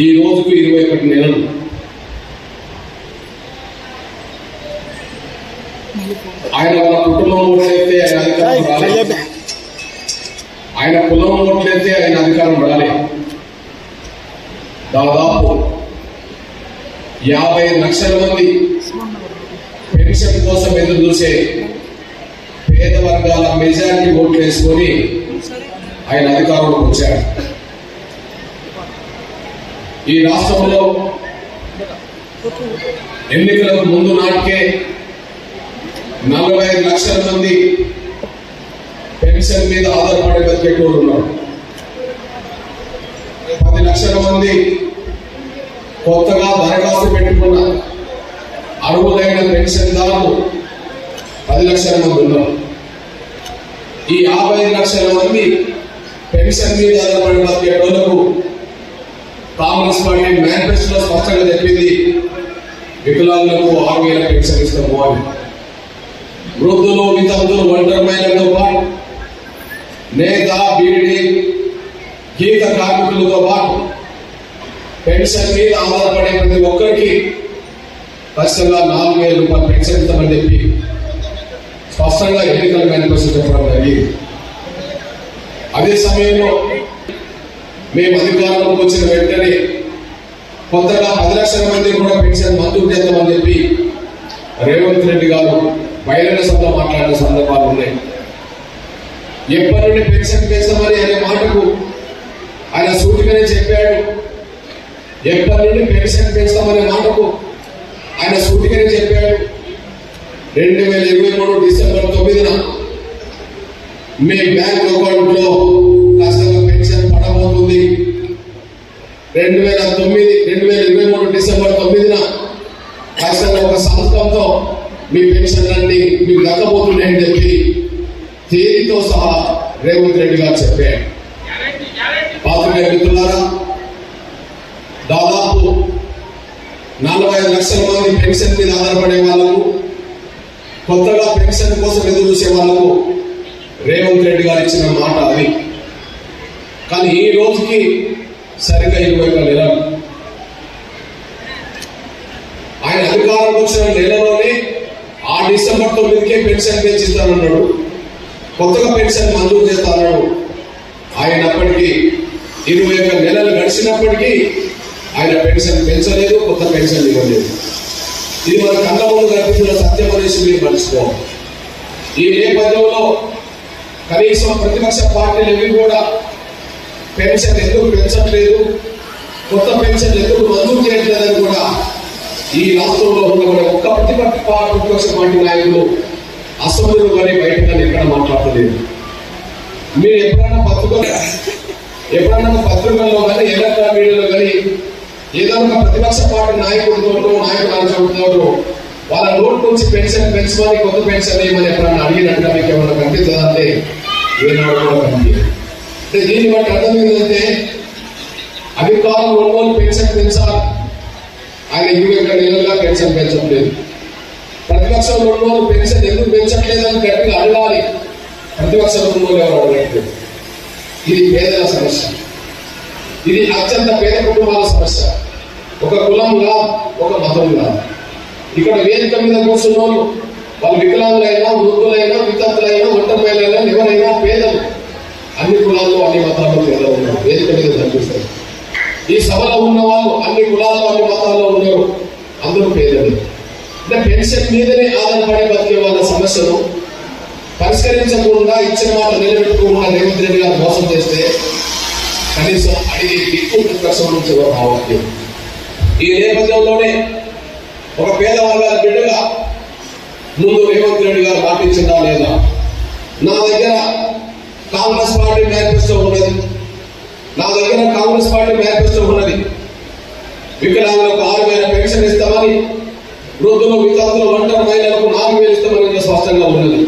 ఈ రోజుకు 21 నెలలు. ఆయన వాళ్ళ కుటుంబం ఓట్లయితే ఆయన అధికారం రాలేదు, ఆయన కులం ఓట్లయితే ఆయన అధికారం రాలేదు. దాదాపు 50 లక్షల మంది పెన్షన్ కోసం ఎదురు చూసే పేద వర్గాల మెజారిటీ ఓట్లు వేసుకొని ఆయన అధికారంలోకి వచ్చారు. ఈ రాష్ట్రంలో ఎన్నికలకు ముందు నాటికే 45 లక్షల మంది పెన్షన్ మీద ఆధారపడే బతికేటోళ్ళు ఉన్నారు. 10 లక్షల మంది కొత్తగా దరఖాస్తు పెట్టుకున్న అర్హులైన పెన్షన్దారులు 10 లక్షల మంది ఉన్నారు. ఈ 55 లక్షల మంది పెన్షన్ మీద ఆధారపడి బతికేటోళ్లకు కాంగ్రెస్ పార్టీ మేనిఫెస్టోలో స్పష్టంగా చెప్పింది, వికలాంగులకు 6,000 పెన్షన్ ఇస్తాము అని. వృద్ధులు, వితంతులు, ఒంటరి మహిళలతో పాటు నేత, బీడీ, గీత కార్మికులతో పాటు పెన్షన్ మీద ఆధారపడే ప్రతి ఒక్కరికి ఖచ్చితంగా 4,000 రూపాయలు పెన్షన్ ఇస్తామని చెప్పి స్పష్టంగా ఎన్నికల మేనిఫెస్టో చెప్పడం జరిగింది. అదే సమయంలో మేము అధికారంలోకి వచ్చిన వెంటనే కొత్తగా 10 లక్షల మంది కూడా పెన్షన్ మంజూరు చేద్దామని చెప్పి రేవంత్ రెడ్డి గారు బహిరంగ సభలో మాట్లాడిన సందర్భాలు ఉన్నాయి. ఎప్పటి నుండి పెన్షన్ పెంచామని అనే మాటకు ఆయన సూటిగానే చెప్పాడు. ఎప్పటి నుండి పెన్షన్ పెంచామనే మాటకు ఆయన సూటిగానే చెప్పాడు. 2023 డిసెంబర్ 9న మీ బ్యాంక్ అకౌంట్ లో ఖచ్చితంగా పెన్షన్ పడబోతుంది. 2023 డిసెంబర్ 9న ఖచ్చితంగా ఒక సంస్థతో మీ పెన్షన్ అన్ని మీకు దక్కబోతున్నాయని చెప్పి తేదీతో సహా రేవంత్ రెడ్డి గారు చెప్పారు. పాత్రికేయ మిత్రులారా, దాదాపు 45 లక్షల మంది పెన్షన్ మీద ఆధారపడే వాళ్ళకు, కొత్తగా పెన్షన్ కోసం ఎదురు చూసే వాళ్ళకు రేవంత్ రెడ్డి గారు ఇచ్చిన మాట అది. కానీ ఈ రోజుకి సరిగ్గా 21 నెలలు. ఆయన అధికారం వచ్చిన నెలలోనే ఆ డిసెంబర్ 9కే పెన్షన్ పెంచుతానన్నాడు, కొత్తగా పెన్షన్ మంజూరు చేస్తానన్నాడు. ఆయన అప్పటికి 21 నెలలు గడిచినప్పటికీ ఆయన పెన్షన్ పెంచలేదు, కొత్త పెన్షన్ ఇవ్వలేదు. ఇది మన కళ్ళ ముందు కనిపిస్తున్న సత్యం అనేసి మీరు మర్చిపోవాలి. ఈ నేపథ్యంలో కనీసం ప్రతిపక్ష పార్టీలు ఎవి కూడా పెన్షన్ ఎందుకు పెంచట్లేదు, కొత్త పెన్షన్ ఎందుకు మంజూరు చేయట్లేదని కూడా ఈ రాష్ట్రంలో ఉన్న ఒక్క ప్రతిపక్ష పార్టీ నాయకులు అసెంబ్లీలో కానీ బయట కానీ ఎక్కడ మాట్లాడలేదు. మీరు ఎప్పుడైనా పత్రికల్లో కానీ ఎలక్ట్రానిక్ మీడియాలో కానీ ఏదైనా ప్రతిపక్ష పార్టీ నాయకులతో చెబుతున్నారు వాళ్ళ నోట్ నుంచి పెన్షన్ పెంచమని, కొత్త పెన్షన్ ఏమని ఎప్పుడన్నా అడిగినట్టుగా మీకు ఏమన్నా కనిపిస్తుందా అంటే ఏనాడు కూడా కనిపించదు. అంటే దీన్ని బట్టి అర్థం ఏంటంటే అధికారులు ఒంగోలు పెన్షన్ పెంచాలి, ఆయన 21 నెలలుగా పెన్షన్ పెంచట్లేదు. ప్రతిపక్షం ఒంగోలు పెన్షన్ ఎందుకు పెంచట్లేదని గట్టిగా అడగాలి, ప్రతిపక్షం ఒంగోలు ఎవరు అడగట్లేదు. ఇది పేదల సమస్య, ఇది అత్యంత పేద కుటుంబాల సమస్య. ఒక కులం కాదు, ఒక మతం కాదు. ఇక్కడ వేదిక మీద కూర్చున్న వాళ్ళు వికలాంగులైనా, వృద్ధులైనా, వితంతులైనా, ఒంటరి మహిళలైనా, ఎవరైనా పేదలు, అన్ని కులాల్లో అన్ని మతాల్లో పేదలు ఉన్నారు. వేదిక మీద కనిపిస్తారు. ఈ సభలో ఉన్న వాళ్ళు అన్ని కులాల్లో అన్ని మతాల్లో ఉన్నారు, అందరూ పేదలు. అంటే పెన్షన్ మీదనే ఆధారపడి బతికే వాళ్ళ సమస్యను పరిష్కరించకుండా, ఇచ్చిన మాట నిలబెట్టుకోకుండా రేవంత్ రెడ్డి గారు మోసం చేస్తే కనీసం అడిగే దిక్కు ప్రతిపక్షం నుంచి రావాలి. ఈ నేపథ్యంలోనే ఒక పేద వర్గాల బిడ్డగా ముందు రేవంత్ రెడ్డి గారు పాటించిందా లేదా, నా దగ్గర కాంగ్రెస్ పార్టీ మేనిఫెస్టో ఉన్నది, వికలాంగులకు 6,000 పెన్షన్ ఇస్తామని, వృద్ధులు, వితంతులు, ఒంటరి మహిళలకు 4,000 ఇస్తామని స్పష్టంగా ఉన్నది.